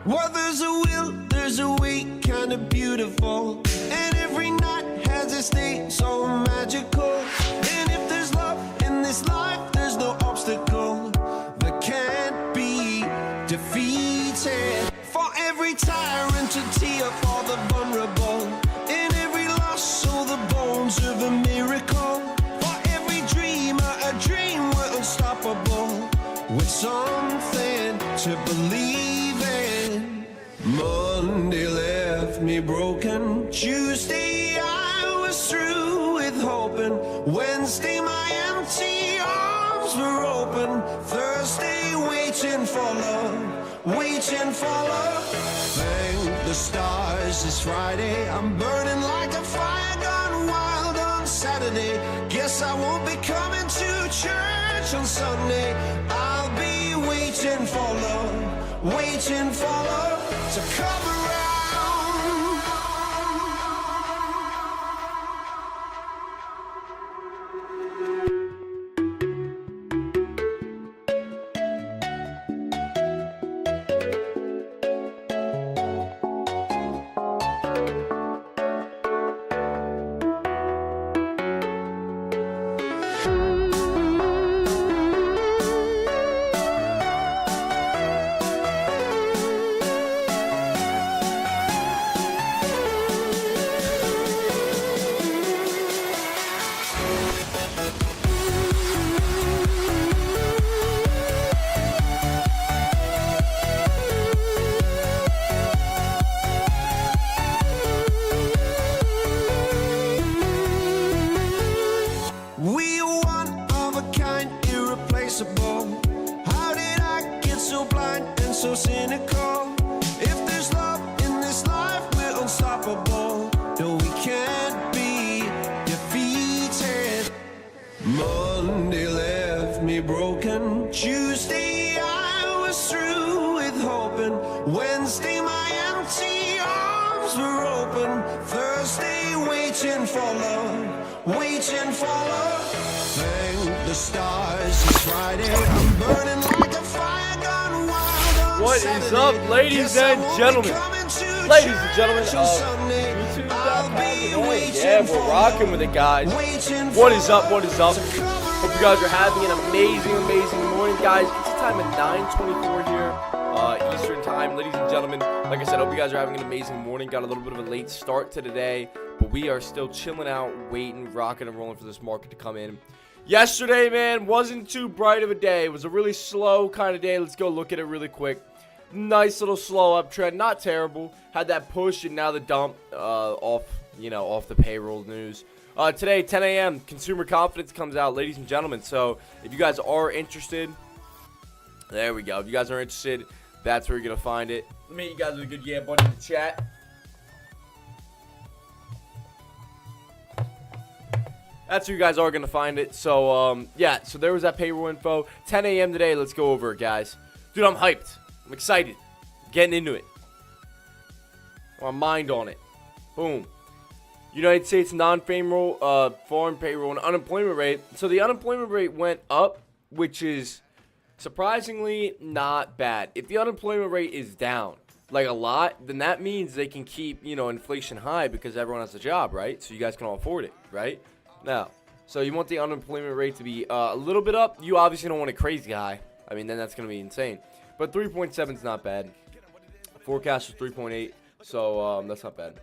Well, there's a will, there's a way, kind of beautiful. And every night has its day, so magical. And if there's love in this life, there's no obstacle that can't be defeated. For every tyrant, a tear for the vulnerable. In every loss, so the bones of a miracle. For every dreamer, a dream, we're unstoppable. With something to believe in. Monday left me broken. Tuesday I was through with hoping. Wednesday my empty arms were open. Thursday waiting for love, waiting for love. Thank the stars it's Friday. I'm burning like a fire gone wild on Saturday. Guess I won't be coming to church on Sunday. I'll be waiting for love, waiting for love to come around. We are one of a kind, irreplaceable. How did I get so blind and so cynical? If there's love in this life, we're unstoppable. No, we can't be defeated. Monday left me broken. Tuesday I was through with hoping. Wednesday my empty arms were open. Thursday waiting for love, waiting for love. Thank the stars it's Friday. I'm burning like a fire gone wild on What is up, ladies and gentlemen? Ladies and gentlemen of YouTube.com. Yeah, we're rocking with it, guys. What is up? What is up? Hope you guys are having an amazing, amazing morning, guys. It's the time at 9:24 here, Eastern time, ladies and gentlemen. Like I said, hope you guys are having an amazing morning. Got a little bit of a late start to today, but we are still chilling out, waiting, rocking and rolling for this market to come in. Yesterday, man, wasn't too bright of a day. It was a really slow kind of day. Let's go look at it really quick. Nice little slow uptrend, not terrible. Had that push and now the dump off the payroll news. Today, 10 a.m., consumer confidence comes out, ladies and gentlemen. So if you guys are interested, there we go. If you guys are interested, that's where you're going to find it. Let me hit you guys with a good yeah button in the chat. That's where you guys are going to find it. So, yeah, so there was that payroll info. 10 a.m. today. Let's go over it, guys. Dude, I'm hyped. I'm excited. Getting into it. My mind on it. Boom. United States non-payroll, foreign payroll, and unemployment rate. So the unemployment rate went up, which is surprisingly not bad. If the unemployment rate is down, like a lot, then that means they can keep, inflation high because everyone has a job, right? So you guys can all afford it, right? Now, so you want the unemployment rate to be a little bit up. You obviously don't want it crazy high. I mean, then that's going to be insane. But 3.7 is not bad. Forecast was 3.8, so that's not bad.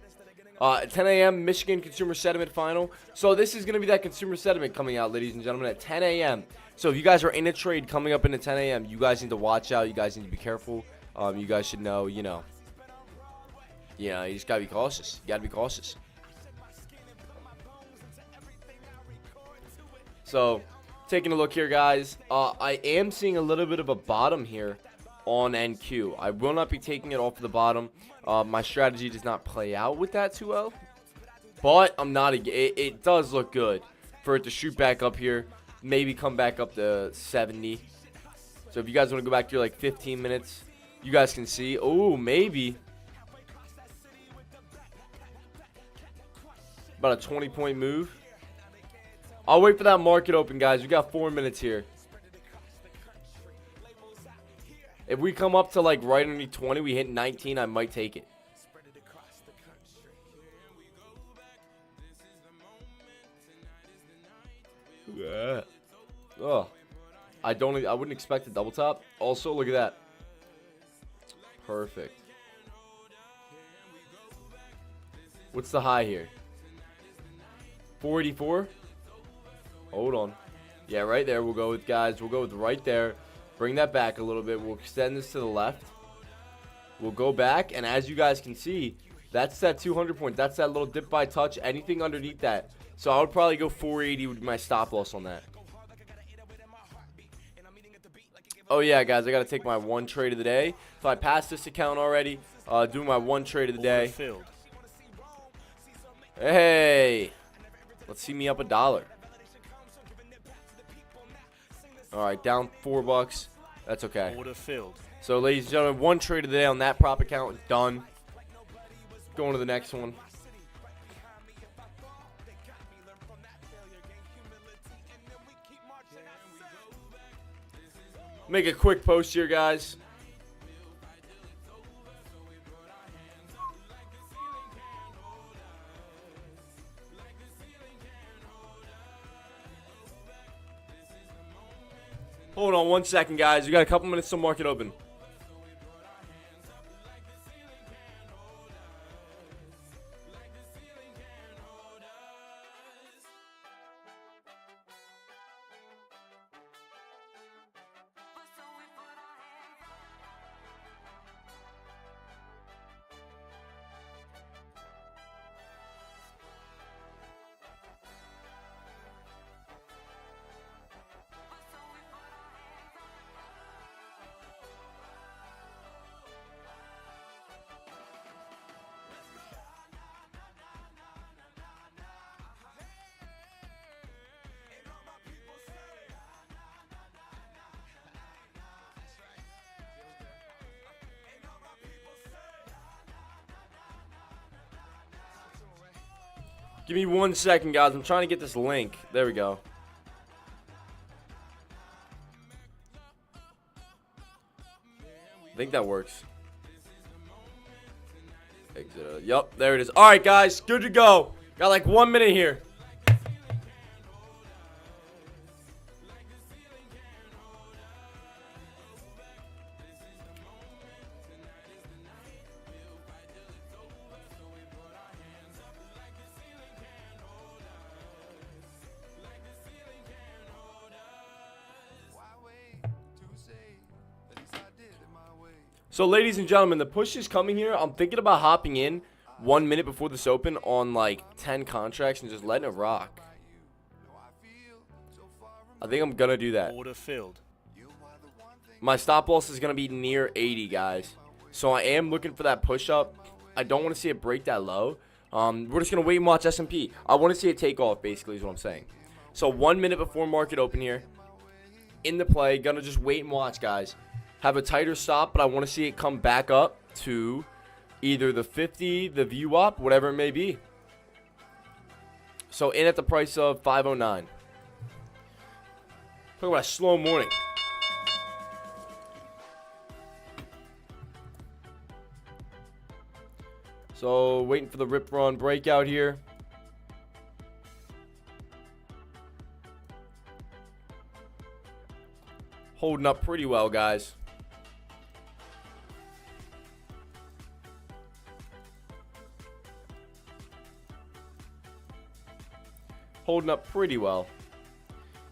10 a.m., Michigan Consumer Sentiment Final. So this is going to be that consumer sentiment coming out, ladies and gentlemen, at 10 a.m. So if you guys are in a trade coming up into 10 a.m., you guys need to watch out. You guys need to be careful. You guys should know, you just got to be cautious. You got to be cautious. So, taking a look here, guys. I am seeing a little bit of a bottom here on NQ. I will not be taking it off the bottom. My strategy does not play out with that too well. But I'm not. It does look good for it to shoot back up here. Maybe come back up to 70. So if you guys want to go back to like 15 minutes, you guys can see. Oh, maybe. About a 20-point move. I'll wait for that market open, guys. We got 4 minutes here. If we come up to like right underneath 20, we hit 19, I might take it. Yeah. Oh. I wouldn't expect a double top. Also, look at that. Perfect. What's the high here? 484? Hold on. Yeah, right there. We'll go with, guys. We'll go with right there. Bring that back a little bit. We'll extend this to the left. We'll go back. And as you guys can see, that's that 200 point. That's that little dip by touch. Anything underneath that. So I would probably go 480 would be my stop loss on that. Oh, yeah, guys. I got to take my one trade of the day. So I passed this account already. Do my one trade of the day. Hey. Let's see me up $1. All right, down $4. That's okay. Order filled. So, ladies and gentlemen, one trade of the day on that prop account. Done. Going to the next one. Make a quick post here, guys. Hold on 1 second, guys. We got a couple minutes till market open. Give me 1 second, guys. I'm trying to get this link. There we go. I think that works. Exit. Yup, there it is. All right, guys. Good to go. Got like 1 minute here. So, ladies and gentlemen, the push is coming here. I'm thinking about hopping in 1 minute before this open on like 10 contracts and just letting it rock. I think I'm going to do that. Order filled. My stop loss is going to be near 80, guys. So I am looking for that push up. I don't want to see it break that low. We're just going to wait and watch S&P. I want to see it take off, basically, is what I'm saying. So 1 minute before market open here. In the play. Going to just wait and watch, guys. Have a tighter stop, but I want to see it come back up to either the 50, the VWAP, whatever it may be. So in at the price of 509. Talk about a slow morning. So waiting for the rip run breakout here. Holding up pretty well, guys. Holding up pretty well.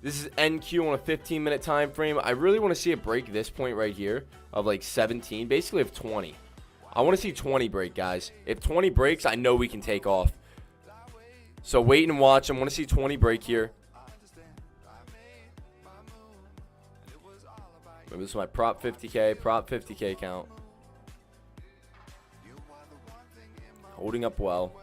This is NQ on a 15-minute time frame. I really want to see it break this point right here of like 17, basically of 20. I want to see 20 break, guys. If 20 breaks, I know we can take off. So wait and watch. I want to see 20 break here. Remember, this is my prop 50K count. Holding up well.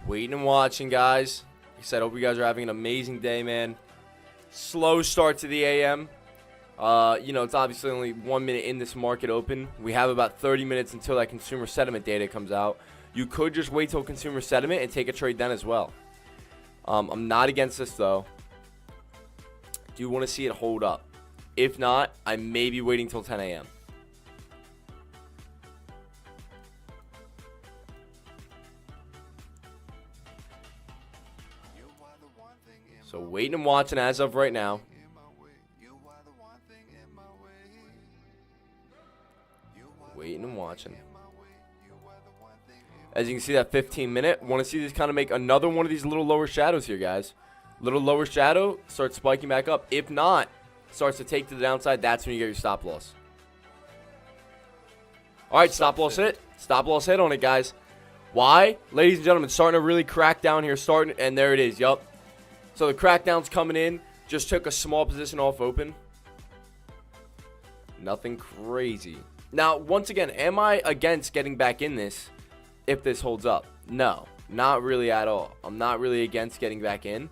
Waiting and watching, guys. Like I said, hope you guys are having an amazing day, man. Slow start to the AM. It's obviously only 1 minute in this market open. We have about 30 minutes until that consumer sentiment data comes out. You could just wait till consumer sentiment and take a trade then as well. I'm not against this, though. Do you want to see it hold up? If not, I may be waiting till 10 a.m. So waiting and watching as of right now. Waiting and watching. As you can see, that 15-minute. Want to see this kind of make another one of these little lower shadows here, guys. Little lower shadow, starts spiking back up. If not, starts to take to the downside. That's when you get your stop loss. All right, stop loss hit. Stop loss hit on it, guys. Why? Ladies and gentlemen, starting to really crack down here. And there it is. Yup. So the crackdown's coming in. Just took a small position off open. Nothing crazy. Now, once again, am I against getting back in this if this holds up? No, not really at all. I'm not really against getting back in.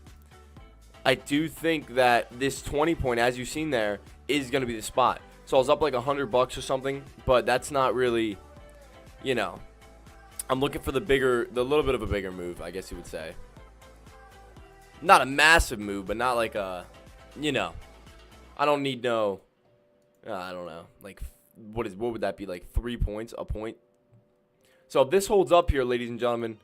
I do think that this 20 point, as you've seen there, is going to be the spot. So I was up like $100 or something, but that's not really, I'm looking for the little bit of a bigger move, I guess you would say. Not a massive move, but not like a, I don't need no, I don't know, like, what would that be, like 3 points, a point? So if this holds up here, ladies and gentlemen,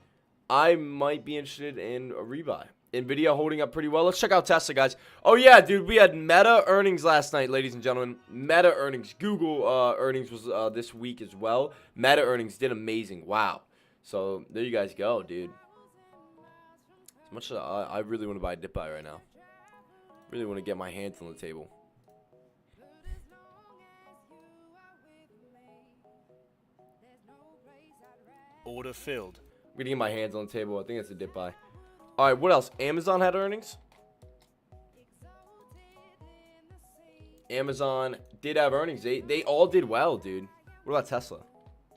I might be interested in a rebuy. Nvidia holding up pretty well. Let's check out Tesla, guys. Oh, yeah, dude, we had Meta earnings last night, ladies and gentlemen. Meta earnings. Google earnings was this week as well. Meta earnings did amazing. Wow. So there you guys go, dude. As much as I really want to buy a dip buy right now. Really want to get my hands on the table. Order filled. I'm going to get my hands on the table. I think that's a dip buy. All right, what else? Amazon had earnings. Amazon did have earnings. They all did well, dude. What about Tesla?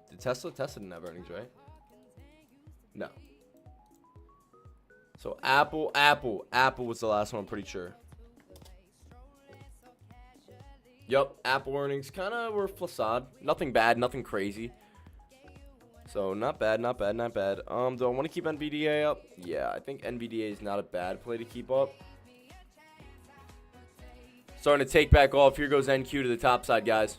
Did Tesla? Tesla didn't have earnings, right? No. So Apple was the last one, I'm pretty sure. Yup, Apple earnings kind of were facade. Nothing bad, nothing crazy. So not bad, not bad, not bad. Do I want to keep NVDA up? Yeah, I think NVDA is not a bad play to keep up. Starting to take back off. Here goes NQ to the top side, guys.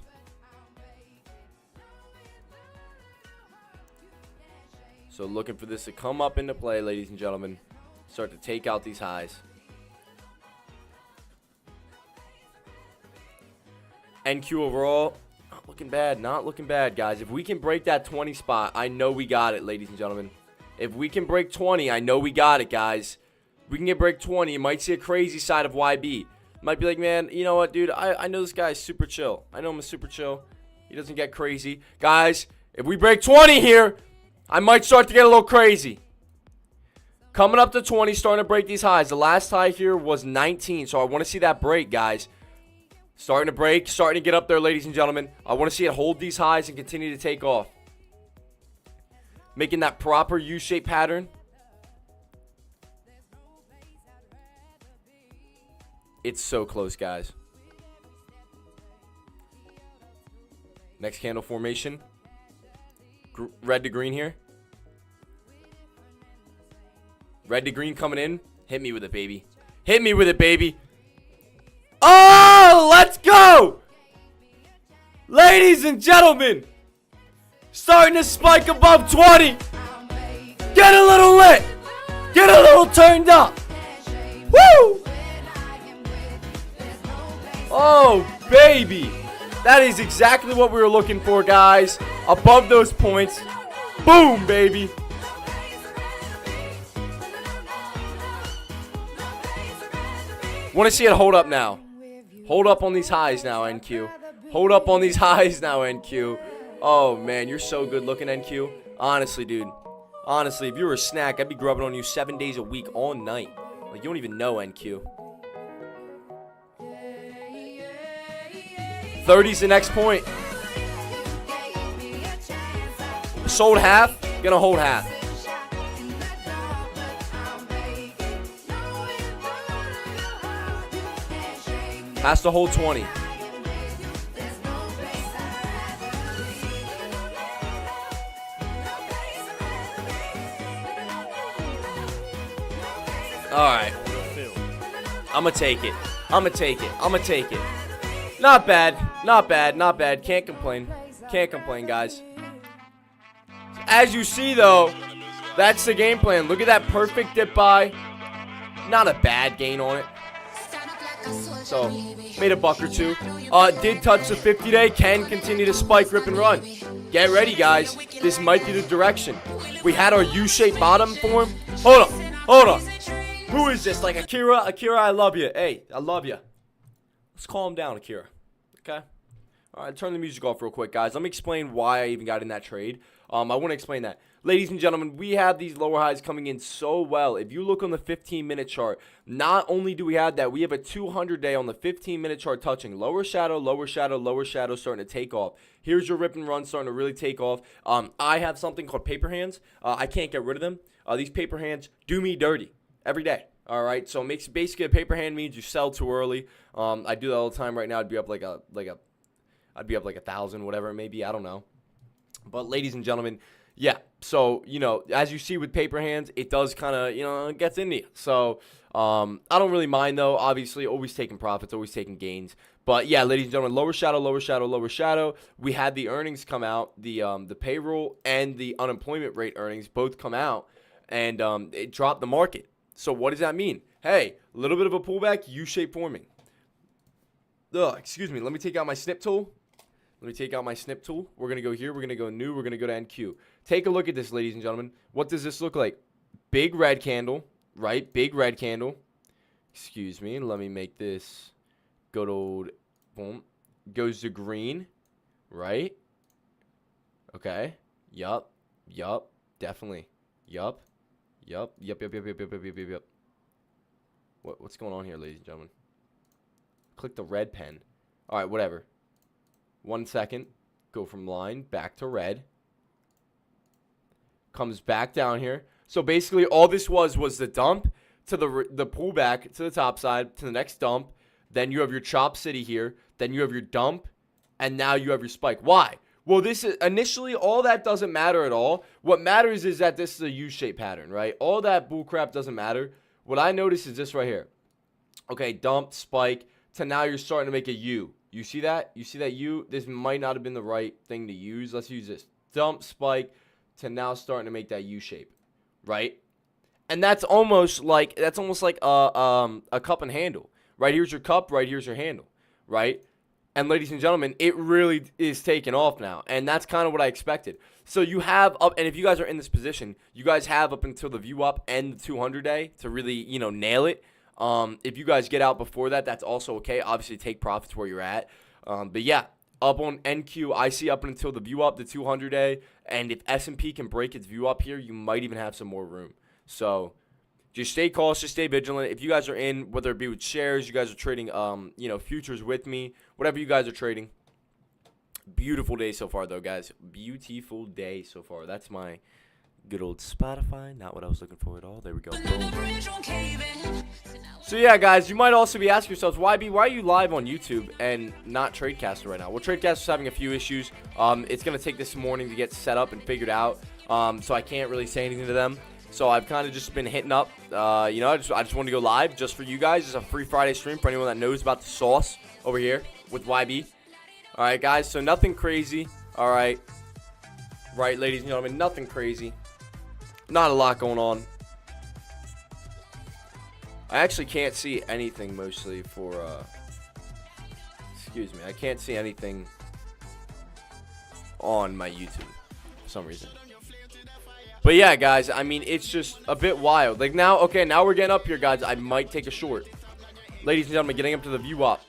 So looking for this to come up into play, ladies and gentlemen. Start to take out these highs. NQ overall. Looking bad, not looking bad, guys. If we can break that 20 spot, I know we got it, ladies and gentlemen. If we can break 20, I know we got it, guys. If we can get break 20, you might see a crazy side of YB. Might be like, man, you know what, dude? I know this guy's super chill. I know him is super chill. He doesn't get crazy. Guys, if we break 20 here, I might start to get a little crazy. Coming up to 20, starting to break these highs. The last high here was 19, so I want to see that break, guys. Starting to break, starting to get up there, ladies and gentlemen. I want to see it hold these highs and continue to take off. Making that proper U-shaped pattern. It's so close, guys. Next candle formation. Red to green here. Red to green coming in. Hit me with it, baby. Hit me with it, baby. Oh, let's go! Ladies and gentlemen, starting to spike above 20. Get a little lit. Get a little turned up. Woo! Oh, baby. That is exactly what we were looking for, guys. Above those points. Boom, baby. Want to see it hold up now. Hold up on these highs now, NQ. Hold up on these highs now, NQ. Oh, man, you're so good looking, NQ. Honestly, dude. Honestly, if you were a snack, I'd be grubbing on you 7 days a week, all night. Like, you don't even know, NQ. 30's the next point. Sold half, gonna hold half. Has to hold 20. Alright. Order filled. I'm gonna take it. I'm gonna take it. I'm gonna take it. Not bad. Not bad. Not bad. Can't complain. Can't complain, guys. As you see, though, that's the game plan. Look at that perfect dip buy. Not a bad gain on it. So, made a buck or two. Did touch the 50-day. Can continue to spike, rip, and run. Get ready, guys. This might be the direction. We had our U-shaped bottom form. Hold on. Hold on. Who is this? Like Akira? Akira, I love you. Hey, I love you. Let's calm down, Akira. Okay? Alright, turn the music off real quick, guys. Let me explain why I even got in that trade. I want to explain that. Ladies and gentlemen, we have these lower highs coming in so well. If you look on the 15-minute chart, not only do we have that, we have a 200-day on the 15-minute chart touching. Lower shadow, lower shadow, lower shadow starting to take off. Here's your rip and run starting to really take off. I have something called paper hands. I can't get rid of them. These paper hands do me dirty every day. All right, so it makes basically a paper hand means you sell too early. I do that all the time. Right now, I'd be up like 1,000, whatever it may be. I don't know. But ladies and gentlemen, yeah. So as you see with paper hands, it does kind of it gets into you. So I don't really mind though. Obviously, always taking profits, always taking gains. But yeah, ladies and gentlemen, lower shadow, lower shadow, lower shadow. We had the earnings come out, the payroll and the unemployment rate earnings both come out, and it dropped the market. So what does that mean? Hey, a little bit of a pullback, U-shape forming. Excuse me. Let me take out my snip tool. We're going to go here. We're going to go new. We're going to go to NQ. Take a look at this, ladies and gentlemen. What does this look like? Big red candle, right? Big red candle. Excuse me. Let me make this good old boom. Goes to green, right? Okay. Yup. Definitely. Yup. What's going on here, ladies and gentlemen? Click the red pen. All right, whatever. 1 second. Go from line back to red. Comes back down here. So basically, all this was the dump to the pullback to the top side to the next dump. Then you have your chop city here. Then you have your dump, and now you have your spike. Why? Well, this is initially all that doesn't matter at all. What matters is that this is a U-shaped pattern, right? All that bull crap doesn't matter. What I notice is this right here. Okay, dump, spike, to now you're starting to make a U. You see that? You see that U? This might not have been the right thing to use. Let's use this. Dump, spike, to now starting to make that U shape, right? And that's almost like a cup and handle. Right here's your cup, right here's your handle, right? And ladies and gentlemen, it really is taking off now. And that's kind of what I expected. So you have up, and if you guys are in this position, you guys have up until the view up and the 200-day to really, nail it. If you guys get out before that, that's also okay. Obviously, take profits where you're at. But yeah, up on NQ, I see up until the view up, the 200-day. And if S&P can break its view up here, you might even have some more room. So just stay cautious, stay vigilant. If you guys are in, whether it be with shares, you guys are trading, futures with me, whatever you guys are trading. Beautiful day so far, though, guys. Beautiful day so far. That's my good old Spotify. Not what I was looking for at all. There we go. Boom. So, yeah, guys, you might also be asking yourselves, why are you live on YouTube and not TradeCaster right now? Well, TradeCaster is having a few issues. It's going to take this morning to get set up and figured out, so I can't really say anything to them. So I've kind of just been hitting up. I just wanted to go live just for you guys. It's a free Friday stream for anyone that knows about the sauce over here with YB. All right, guys, so nothing crazy. All right. Right, ladies and gentlemen, nothing crazy. Not a lot going on. I actually can't see anything mostly for, excuse me. I can't see anything on my YouTube for some reason. But yeah, guys, I mean, it's just a bit wild. Like now, okay, now we're getting up here, guys. I might take a short. Ladies and gentlemen, getting up to the view up.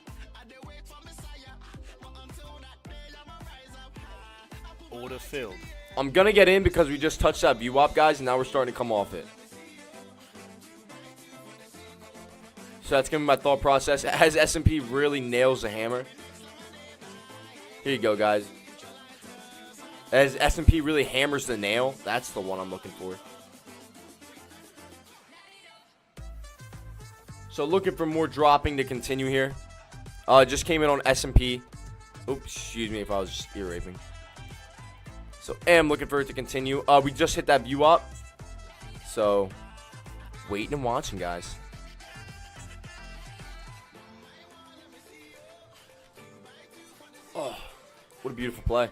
Order filled. I'm going to get in because we just touched that view up, guys, and now we're starting to come off it. So that's going to be my thought process. As S&P really nails the hammer. Here you go, guys. As S&P really hammers the nail, that's the one I'm looking for. So looking for more dropping to continue here. Just came in on S&P. Oops, excuse me if I was just ear raping. So am looking for it to continue. We just hit that view up. So waiting and watching, guys. Oh, what a beautiful play.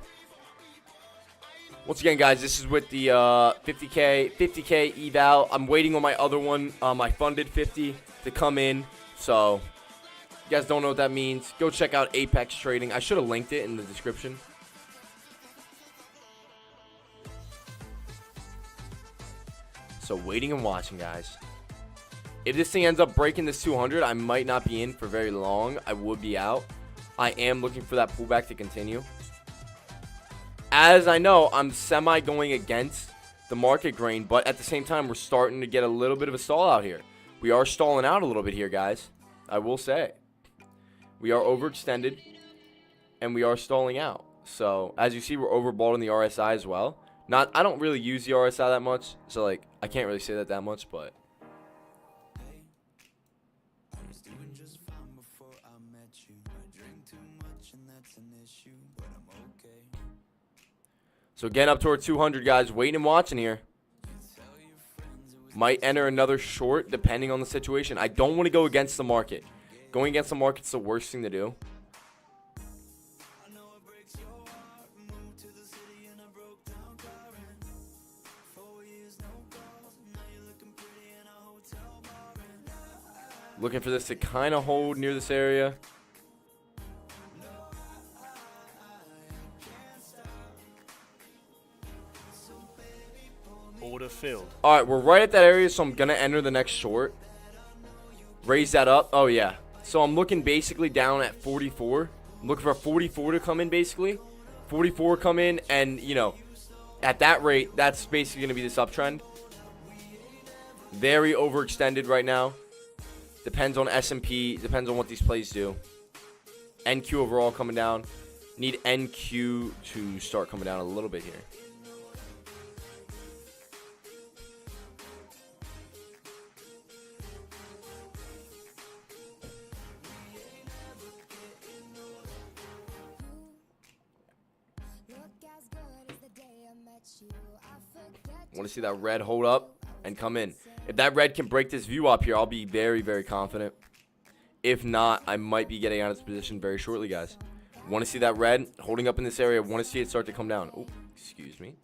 Once again, guys, this is with the 50K eval. I'm waiting on my other one, my funded 50, to come in. So, if you guys don't know what that means, go check out Apex Trading. I should have linked it in the description. So, waiting and watching, guys. If this thing ends up breaking this 200, I might not be in for very long. I would be out. I am looking for that pullback to continue. As I know, I'm semi going against the market grain, but at the same time, we're starting to get a little bit of a stall out here. We are stalling out a little bit here, guys. I will say. We are overextended, and we are stalling out. So, as you see, we're overbought in the RSI as well. I don't really use the RSI that much, so, like, I can't really say that much, but... So getting up toward 200, guys. Waiting and watching here. Might enter another short depending on the situation. I don't want to go against the market. Going against the market's the worst thing to do. Looking for this to kind of hold near this area. Order filled. All right, we're right at that area, so I'm going to enter the next short. Raise that up. Oh, yeah. So I'm looking basically down at 44. I'm looking for 44 to come in, basically. 44 come in, and, you know, at that rate, that's basically going to be this uptrend. Very overextended right now. Depends on S&P. Depends on what these plays do. NQ overall coming down. Need NQ to start coming down a little bit here. Want to see that red hold up and come in. If that red can break this view up here, I'll be very, very confident. If not, I might be getting out of this position very shortly, guys. Want to see that red holding up in this area. Want to see it start to come down. Oh, excuse me.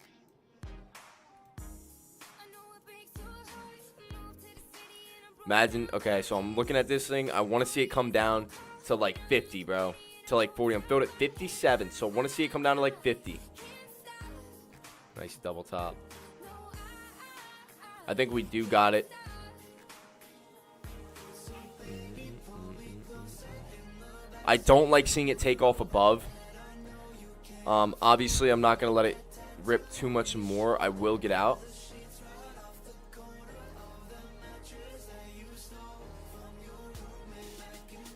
Imagine, okay, so I'm looking at this thing. I want to see it come down to like 50, bro. To like 40. I'm filled at 57, so I want to see it come down to like 50. Nice double top. I think we do got it. I don't like seeing it take off above. Obviously, I'm not going to let it rip too much more. I will get out.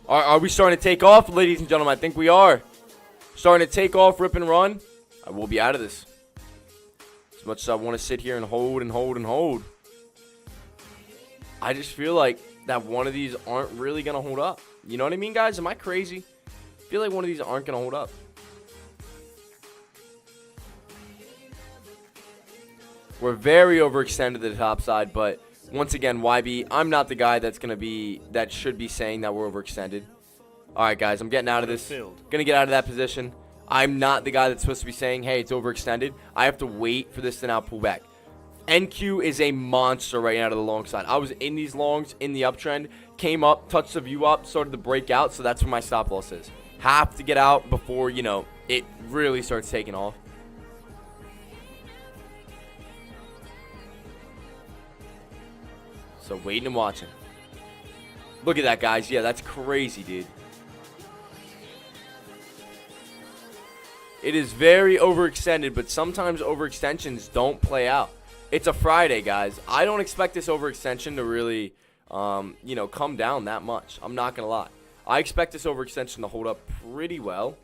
Are we starting to take off, ladies and gentlemen? I think we are. Starting to take off, rip and run. I will be out of this. As much as I want to sit here and hold and hold and hold. I just feel like that one of these aren't really going to hold up. You know what I mean, guys? Am I crazy? I feel like one of these aren't going to hold up. We're very overextended to the top side, but once again, YB, I'm not the guy that should be saying that we're overextended. All right, guys, I'm getting out of this. Going to get out of that position. I'm not the guy that's supposed to be saying, hey, it's overextended. I have to wait for this to now pull back. NQ is a monster right now to the long side. I was in these longs in the uptrend, came up, touched the view up, started to break out, so that's where my stop loss is. Have to get out before, you know, it really starts taking off. So waiting and watching. Look at that, guys. Yeah, that's crazy, dude. It is very overextended, but sometimes overextensions don't play out. It's a Friday, guys. I don't expect this overextension to really, you know, come down that much. I'm not going to lie. I expect this overextension to hold up pretty well.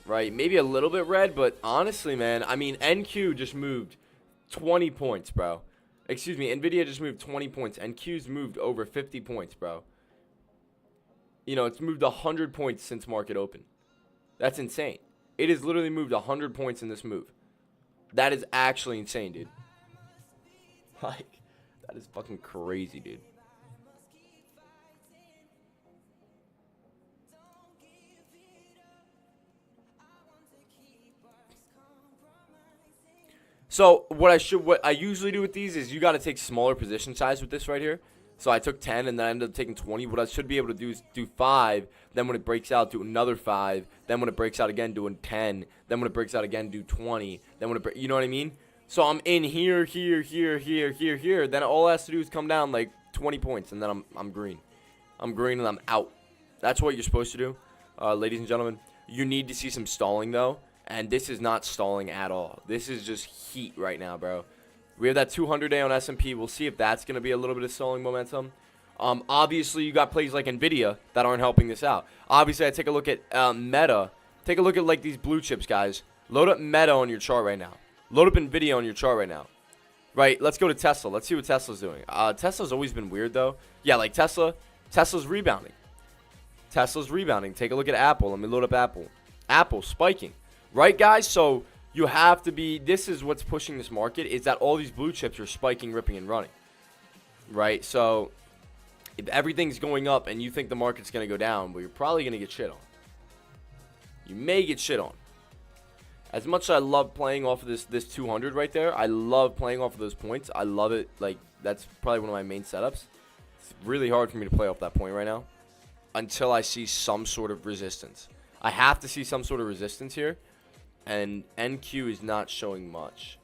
Right, maybe a little bit red, but honestly, man, I mean, NQ just moved 20 points, bro. Excuse me, NVIDIA just moved 20 points. NQ's moved over 50 points, bro. You know, it's moved 100 points since market open. That's insane. It has literally moved 100 points in this move. That is actually insane, dude. Like, that is fucking crazy, dude. So what I usually do with these is you got to take smaller position size with this right here. So I took 10 and then I ended up taking 20. What I should be able to do is do 5. Then when it breaks out, do another 5. Then when it breaks out again, do a 10. Then when it breaks out again, do 20. Then when you know what I mean? So I'm in here, here, here, here, here, here. Then all I have to do is come down like 20 points, and then I'm green. I'm green and I'm out. That's what you're supposed to do, ladies and gentlemen. You need to see some stalling though. And this is not stalling at all. This is just heat right now, bro. We have that 200-day on S&P. We'll see if that's going to be a little bit of stalling momentum. Obviously, you got plays like NVIDIA that aren't helping this out. Obviously, I take a look at Meta. Take a look at, like, these blue chips, guys. Load up Meta on your chart right now. Load up NVIDIA on your chart right now. Right, let's go to Tesla. Let's see what Tesla's doing. Tesla's always been weird, though. Yeah, like Tesla's rebounding. Tesla's rebounding. Take a look at Apple. Let me load up Apple. Apple spiking. Right, guys? So you have to be, this is what's pushing this market, is that all these blue chips are spiking, ripping, and running. Right? So if everything's going up and you think the market's going to go down, well, you're probably going to get shit on. You may get shit on. As much as I love playing off of this 200 right there, I love playing off of those points. I love it. Like, that's probably one of my main setups. It's really hard for me to play off that point right now until I see some sort of resistance. I have to see some sort of resistance here. And NQ is not showing much.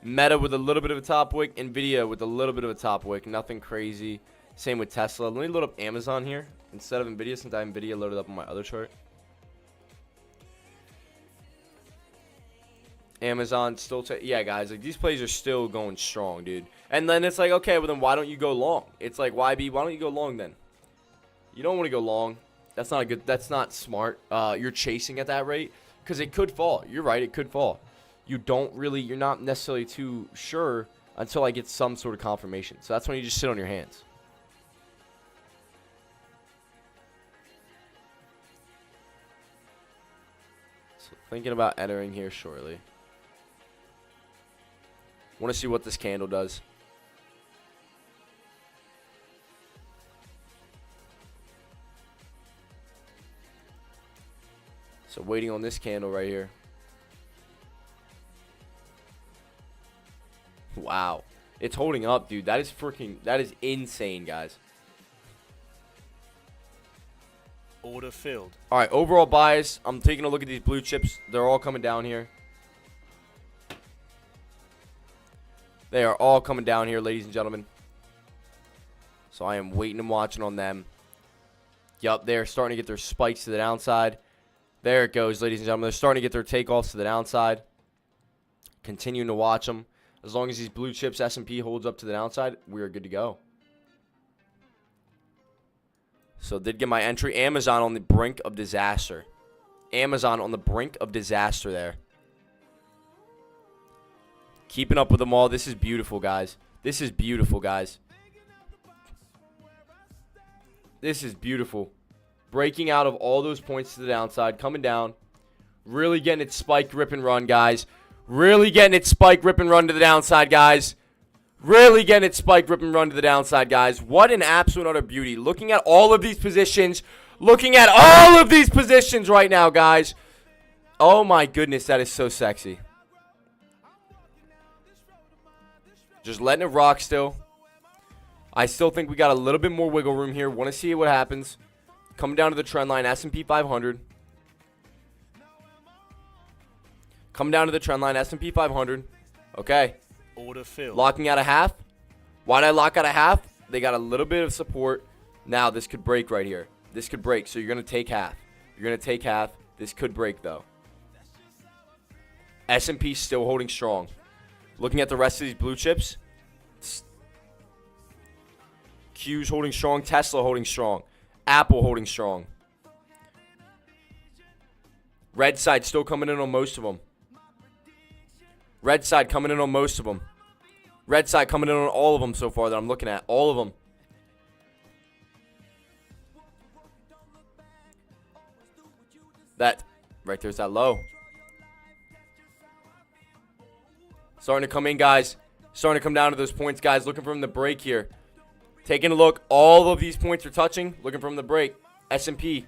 Meta with a little bit of a top wick. NVIDIA with a little bit of a top wick. Nothing crazy. Same with Tesla. Let me load up Amazon here instead of NVIDIA, since I have NVIDIA loaded up on my other chart. Amazon still, yeah, guys, like these plays are still going strong, dude. And then it's like, okay, well then why don't you go long? It's like, YB, why don't you go long then? You don't want to go long. That's not a good. That's not smart. You're chasing at that rate because it could fall. You're right. It could fall. You're not necessarily too sure until I get some sort of confirmation. So that's when you just sit on your hands. So thinking about entering here shortly. Want to see what this candle does. So waiting on this candle right here. Wow. It's holding up, dude. That is insane, guys. Order filled. All right, overall bias. I'm taking a look at these blue chips. They're all coming down here. They are all coming down here, ladies and gentlemen. So I am waiting and watching on them. Yup, they're starting to get their spikes to the downside. There it goes, ladies and gentlemen. They're starting to get their takeoffs to the downside. Continuing to watch them. As long as these blue chips S&P holds up to the downside, we are good to go. So did get my entry. Amazon on the brink of disaster. Amazon on the brink of disaster there. Keeping up with them all. This is beautiful, guys. This is beautiful, guys. This is beautiful. Breaking out of all those points to the downside. Coming down. Really getting it spike, rip, and run, guys. Really getting it spike, rip, and run to the downside, guys. Really getting it spike, rip, and run to the downside, guys. What an absolute utter beauty. Looking at all of these positions. Looking at all of these positions right now, guys. Oh, my goodness. That is so sexy. Just letting it rock still. I still think we got a little bit more wiggle room here. Want to see what happens. Coming down to the trend line, S&P 500. Coming down to the trend line, S&P 500. Okay. Order filled. Locking out a half. Why did I lock out a half? They got a little bit of support. Now, this could break right here. This could break, so you're going to take half. You're going to take half. This could break, though. S&P still holding strong. Looking at the rest of these blue chips. Q's holding strong. Tesla holding strong. Apple holding strong. Red side still coming in on most of them. Red side coming in on most of them. Red side coming in on all of them so far that I'm looking at. All of them. That right there's that low. Starting to come in, guys. Starting to come down to those points, guys. Looking from the break here. Taking a look. All of these points are touching. Looking from the break. S&P.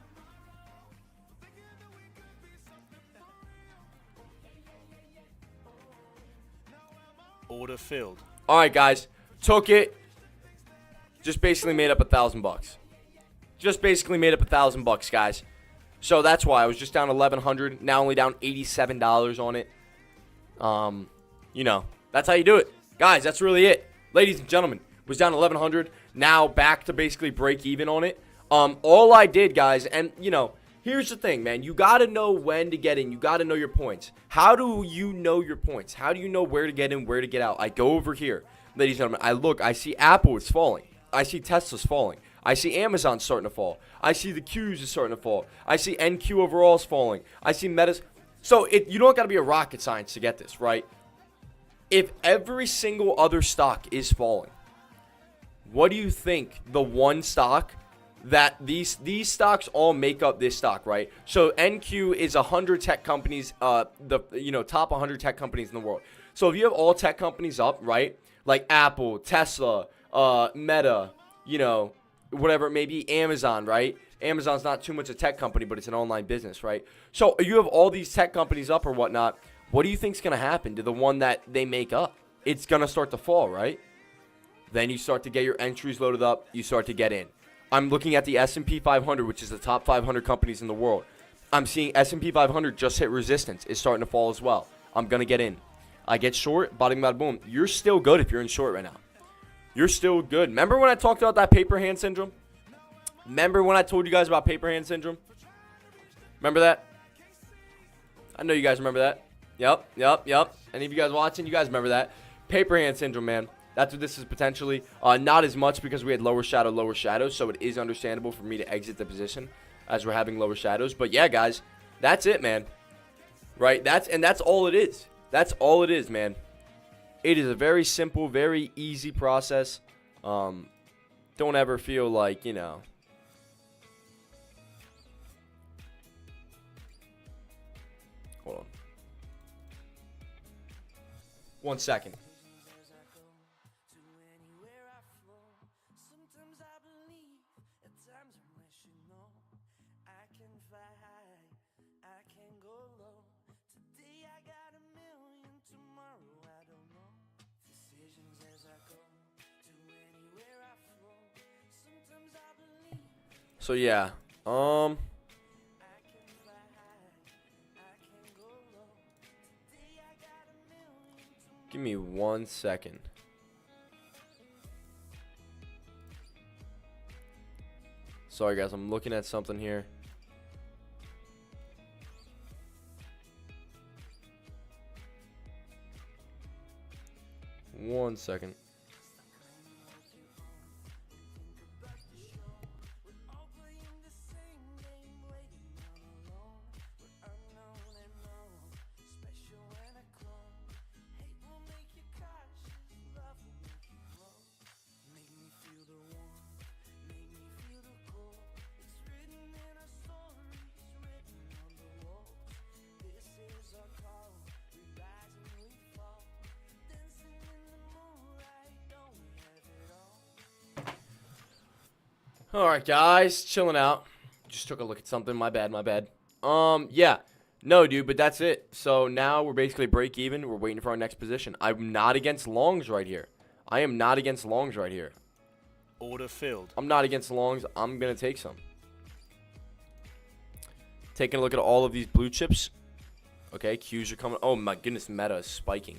Order filled. All right, guys. Took it. Just basically made up $1,000. Just basically made up $1,000, guys. So that's why I was just down 1,100. Now only down $87 on it. You know, that's how you do it, guys. That's really it, ladies and gentlemen. Was down 1,100. Now back to basically break even on it. All I did, guys, and you know, here's the thing, man. You gotta know when to get in. You gotta know your points. How do you know your points? How do you know where to get in, where to get out? I go over here, ladies and gentlemen. I look. I see Apple is falling. I see Tesla's falling. I see Amazon starting to fall. I see the Qs is starting to fall. I see NQ overall is falling. I see Meta's. So you don't got to be a rocket science to get this, right? If every single other stock is falling, what do you think the one stock that these stocks all make up this stock, right? So NQ is 100 tech companies, top 100 tech companies in the world. So if you have all tech companies up, right? Like Apple, Tesla, Meta, you know, whatever it may be, Amazon, right? Amazon's not too much a tech company, but it's an online business, right? So you have all these tech companies up or whatnot. What do you think's going to happen to the one that they make up? It's going to start to fall, right? Then you start to get your entries loaded up. You start to get in. I'm looking at the S&P 500, which is the top 500 companies in the world. I'm seeing S&P 500 just hit resistance. It's starting to fall as well. I'm going to get in. I get short, bada bada boom. You're still good if you're in short right now. You're still good. Remember when I talked about that paper hand syndrome? Remember when I told you guys about paper hand syndrome? Remember that? I know you guys remember that. Yep. Any of you guys watching, you guys remember that. Paper hand syndrome, man. That's what this is potentially. Not as much because we had lower shadows, so it is understandable for me to exit the position as we're having lower shadows. But yeah, guys, that's it, man. Right? That's all it is. That's all it is, man. It is a very simple, very easy process. Don't ever feel like, you know. Hold on. 1 second. So yeah, give me 1 second. Sorry guys, I'm looking at something here. One second. Alright guys, chilling out. Just took a look at something, my bad. Yeah. No, dude, but that's it. So now we're basically break even. We're waiting for our next position. I'm not against longs right here. I am not against longs right here. Order filled. I'm not against longs. I'm going to take some. Taking a look at all of these blue chips. Okay, Qs are coming. Oh my goodness, Meta is spiking.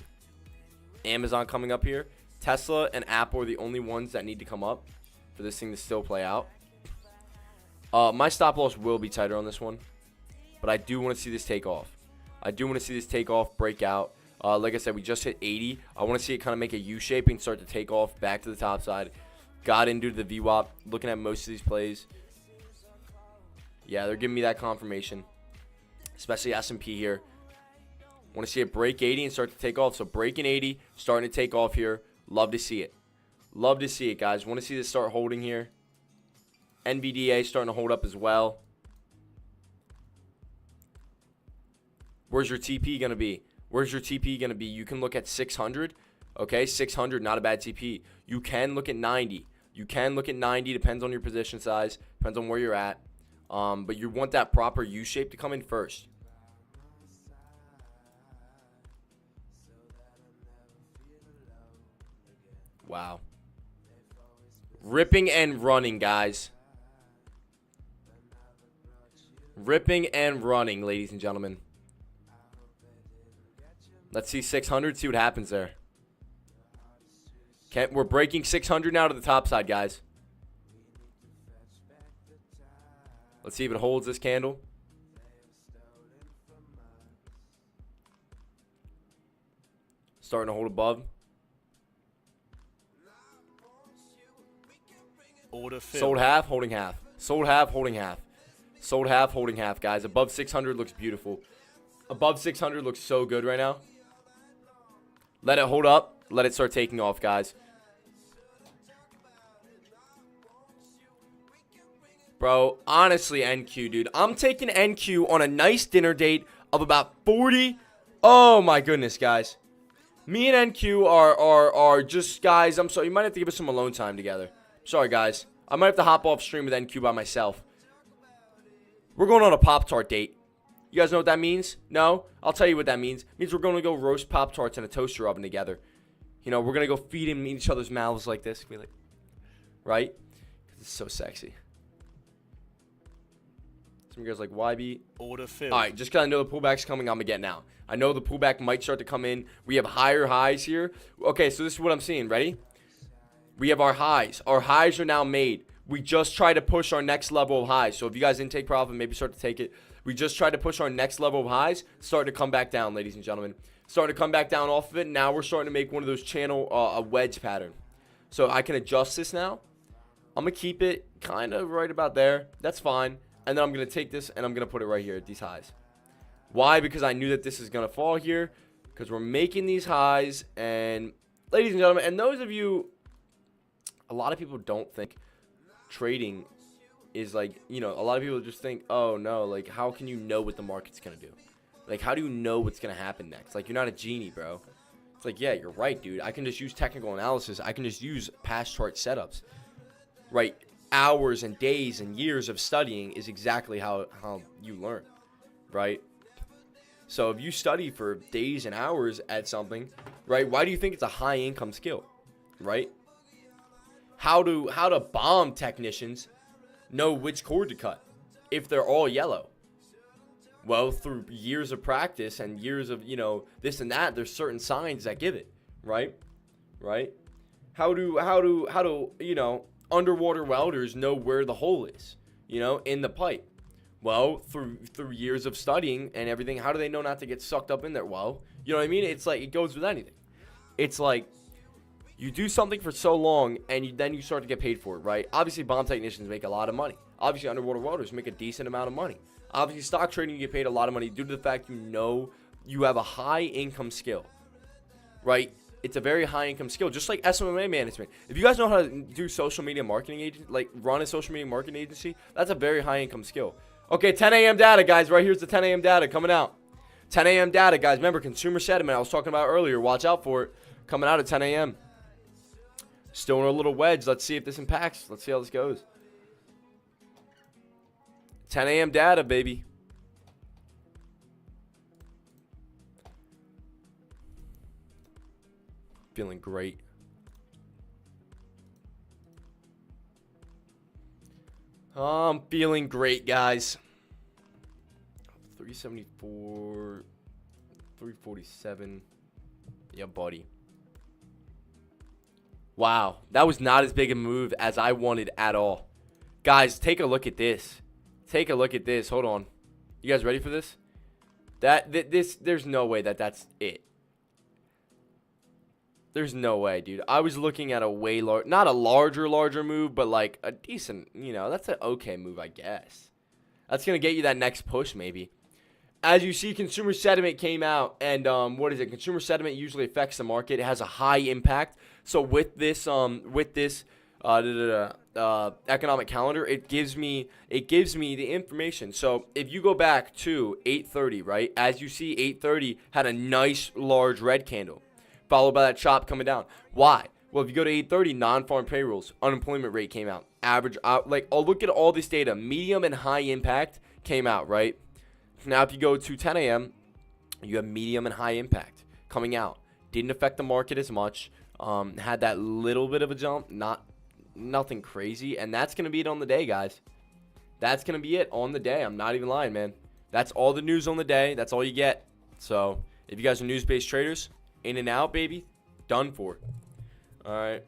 Amazon coming up here. Tesla and Apple are the only ones that need to come up for this thing to still play out. My stop loss will be tighter on this one, but I do want to see this take off. I do want to see this take off, break out. Like I said, we just hit 80. I want to see it kind of make a U shape and start to take off back to the top side. Got into the VWAP. Looking at most of these plays. Yeah, they're giving me that confirmation, especially S&P here. Want to see it break 80 and start to take off. So breaking 80, starting to take off here. Love to see it. Love to see it, guys. Want to see this start holding here. NVDA starting to hold up as well. Where's your TP going to be? Where's your TP going to be? You can look at 600. Okay, 600, not a bad TP. You can look at 90. You can look at 90, depends on your position size, depends on where you're at. But you want that proper U shape to come in first. Wow. Ripping and running, guys. Ripping and running, ladies and gentlemen. Let's see 600, see what happens there. Okay, we're breaking 600 now to the top side, guys. Let's see if it holds this candle. Starting to hold above. Order filled. Sold half, holding half. Sold half, holding half. Sold half, holding half, guys. Above 600 looks beautiful. Above 600 looks so good right now. Let it hold up. Let it start taking off, guys. Bro, honestly, NQ, dude. I'm taking NQ on a nice dinner date of about 40. Oh, my goodness, guys. Me and NQ are just, guys, I'm sorry. You might have to give us some alone time together. Sorry, guys. I might have to hop off stream with NQ by myself. We're going on a Pop-Tart date. You guys know what that means? No? I'll tell you what that means. It means we're going to go roast Pop-Tarts in a toaster oven together. You know, we're going to go feed in each other's mouths like this. Right? Because it's so sexy. Some guys like YB. Order filled. All right, just because I know the pullback's coming, I'm going to get now. I know the pullback might start to come in. We have higher highs here. Okay, so this is what I'm seeing. Ready? We have our highs. Our highs are now made. We just try to push our next level of highs. So if you guys didn't take profit, maybe start to take it. We just tried to push our next level of highs. Starting to come back down, ladies and gentlemen. Starting to come back down off of it. Now we're starting to make one of those channel a wedge pattern. So I can adjust this now. I'm going to keep it kind of right about there. That's fine. And then I'm going to take this and I'm going to put it right here at these highs. Why? Because I knew that this is going to fall here. Because we're making these highs. And ladies and gentlemen, and those of you, a lot of people don't think trading is like, you know, a lot of people just think, oh no, like how can you know what the market's going to do? Like how do you know what's going to happen next? Like you're not a genie, bro. It's like, yeah, you're right, dude. I can just use technical analysis. I can just use past chart setups. Right? Hours and days and years of studying is exactly how you learn. Right? So if you study for days and hours at something, right? Why do you think it's a high income skill? Right? How do bomb technicians know which cord to cut if they're all yellow? Well, through years of practice and years of, you know, this and that, there's certain signs that give it, right? Right? How do, you know, underwater welders know where the hole is, you know, in the pipe? Well, through years of studying and everything, how do they know not to get sucked up in there? Well, you know what I mean? It's like, it goes with anything. It's like, you do something for so long, and then you start to get paid for it, right? Obviously, bomb technicians make a lot of money. Obviously, underwater welders make a decent amount of money. Obviously, stock trading, you get paid a lot of money due to the fact you know you have a high-income skill, right? It's a very high-income skill, just like SMMA management. If you guys know how to do social media marketing agency, like run a social media marketing agency, that's a very high-income skill. Okay, 10 a.m. data, guys. Right here's the 10 a.m. data coming out. 10 a.m. data, guys. Remember, consumer sentiment I was talking about earlier. Watch out for it. Coming out at 10 a.m. Still in a little wedge. Let's see if this impacts. Let's see how this goes. 10 a.m. data, baby. Feeling great. I'm feeling great, guys. 374, 347. Yeah, buddy. Wow, that was not as big a move as I wanted at all. Guys, take a look at this. Take a look at this. Hold on. You guys ready for this? There's no way that's it. There's no way, dude. I was looking at a way not a larger move, but like a decent, you know, that's an okay move, I guess. That's going to get you that next push, maybe. As you see, consumer sentiment came out, and what is it? Consumer sentiment usually affects the market. It has a high impact. So with this, economic calendar, it gives me the information. So if you go back to 8:30, right, as you see, 8:30 had a nice large red candle, followed by that chop coming down. Why? Well, if you go to 8:30, non-farm payrolls, unemployment rate came out, average out. Like, oh, look at all this data. Medium and high impact came out, right? Now, if you go to 10 a.m., you have medium and high impact coming out. Didn't affect the market as much. Had that little bit of a jump, nothing crazy, and that's gonna be it on the day, guys. That's gonna be it on the day. I'm not even lying, man. That's all the news on the day. That's all you get. So if you guys are news-based traders, in and out, baby, done for. All right.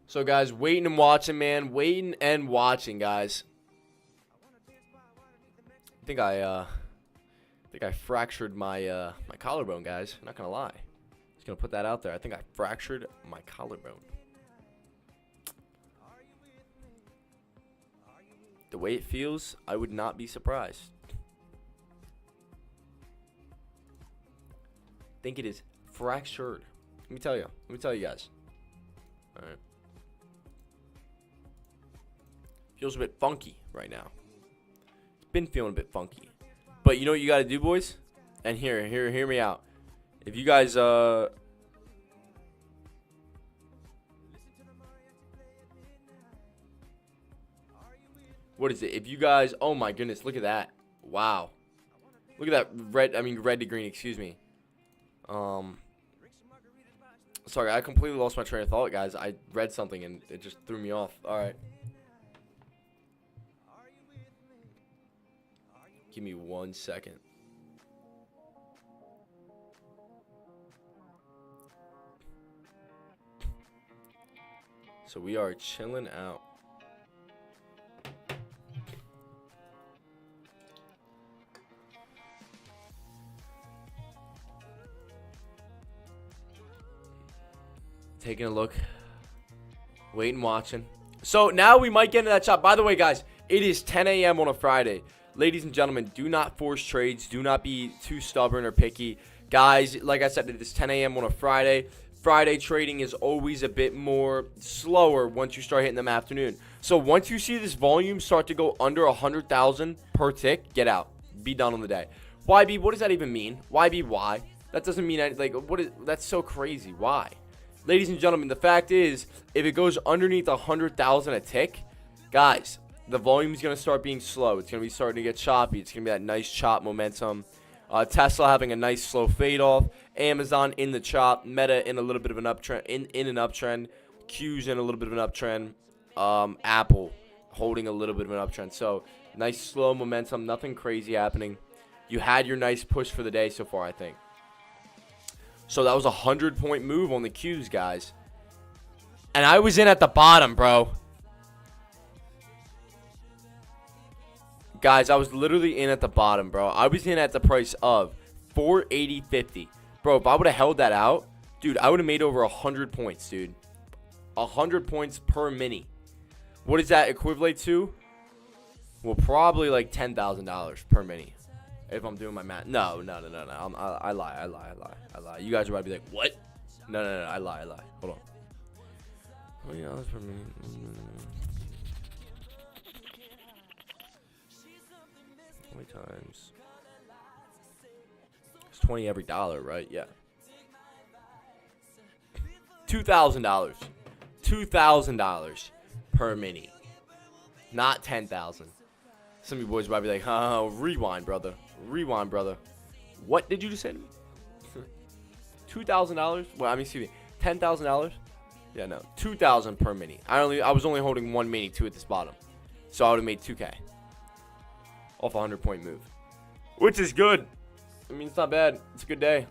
So, guys, waiting and watching, man. Waiting and watching, guys. I think I fractured my my collarbone, guys. I'm not gonna lie. Just gonna put that out there. I think I fractured my collarbone. The way it feels, I would not be surprised. I think it is fractured. Let me tell you. Let me tell you guys. All right. Feels a bit funky right now. It's been feeling a bit funky. But you know what you got to do, boys? And hear me out. If you guys what is it? If you guys, oh my goodness, look at that. Wow. Look at that red to green, excuse me. Sorry, I completely lost my train of thought, guys. I read something and it just threw me off. All right. Give me 1 second. So we are chilling out. Taking a look. Waiting, watching. So now we might get into that chop. By the way, guys, it is 10 a.m. on a Friday. Ladies and gentlemen, do not force trades. Do not be too stubborn or picky. Guys, like I said, it is 10 a.m. on a Friday. Friday trading is always a bit more slower once you start hitting them afternoon. So once you see this volume start to go under 100,000 per tick, get out. Be done on the day. YB, what does that even mean? YB, why? That doesn't mean anything. Like, what is, that's so crazy. Why? Ladies and gentlemen, the fact is, if it goes underneath 100,000 a tick, guys, the volume is going to start being slow. It's going to be starting to get choppy. It's going to be that nice chop momentum. Tesla having a nice slow fade off. Amazon in the chop. Meta in a little bit of an uptrend. In an uptrend. Q's in a little bit of an uptrend. Apple holding a little bit of an uptrend. So nice slow momentum. Nothing crazy happening. You had your nice push for the day so far, I think. So that was a 100-point move on the Q's, guys. And I was in at the bottom, bro. Guys, I was literally in at the bottom, bro. I was in at the price of $480.50. Bro, if I would have held that out, dude, I would have made over 100 points, dude. 100 points per mini. What does that equivalent to? Well, probably like $10,000 per mini. If I'm doing my math. No. I lie. You guys are about to be like, what? No. I lie. Hold on. $20 per mini. 20 times. It's 20 every dollar, right? Yeah. $2,000. $2,000 per mini. Not 10,000. Some of you boys might be like, oh, rewind, brother. Rewind, brother. What did you just say to me? $2,000? Well, I mean, excuse me. $10,000? Yeah, no. $2,000 per mini. I was only holding one mini, two at this bottom. So I would have made 2K. Off a 100-point move. Which is good. I mean, it's not bad. It's a good day.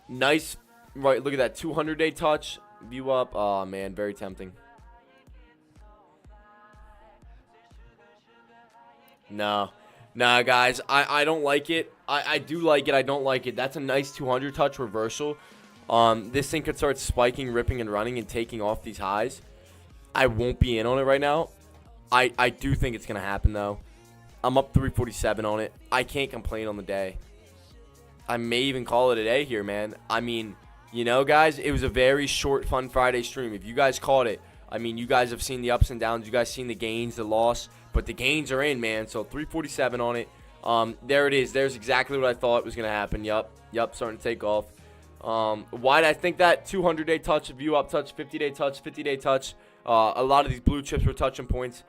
Nice. Right, look at that 200-day touch. View up. Oh, man, very tempting. No. Nah, guys, I don't like it. I do like it. I don't like it. That's a nice 200 touch reversal. This thing could start spiking, ripping, and running and taking off these highs. I won't be in on it right now. I do think it's going to happen, though. I'm up 347 on it. I can't complain on the day. I may even call it a day here, man. I mean, you know, guys, it was a very short, fun Friday stream. If you guys caught it, I mean, you guys have seen the ups and downs. You guys seen the gains, the loss. But the gains are in, man. So 347 on it. There it is. There's exactly what I thought was going to happen. Yup, starting to take off. Why did I think that? 200-day touch, view up touch, 50-day touch, 50-day touch. A lot of these blue chips were touching points.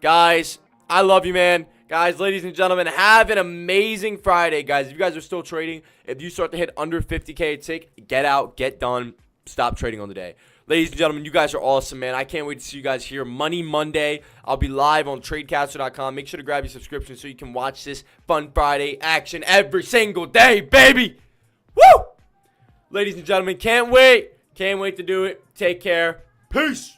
Guys, I love you, man. Guys, ladies and gentlemen, have an amazing Friday, guys. If you guys are still trading, if you start to hit under 50K a tick, get out, get done, stop trading on the day. Ladies and gentlemen, you guys are awesome, man. I can't wait to see you guys here Money Monday. I'll be live on TradeCaster.com. Make sure to grab your subscription so you can watch this fun Friday action every single day, baby. Woo! Ladies and gentlemen, can't wait. Can't wait to do it. Take care. Peace.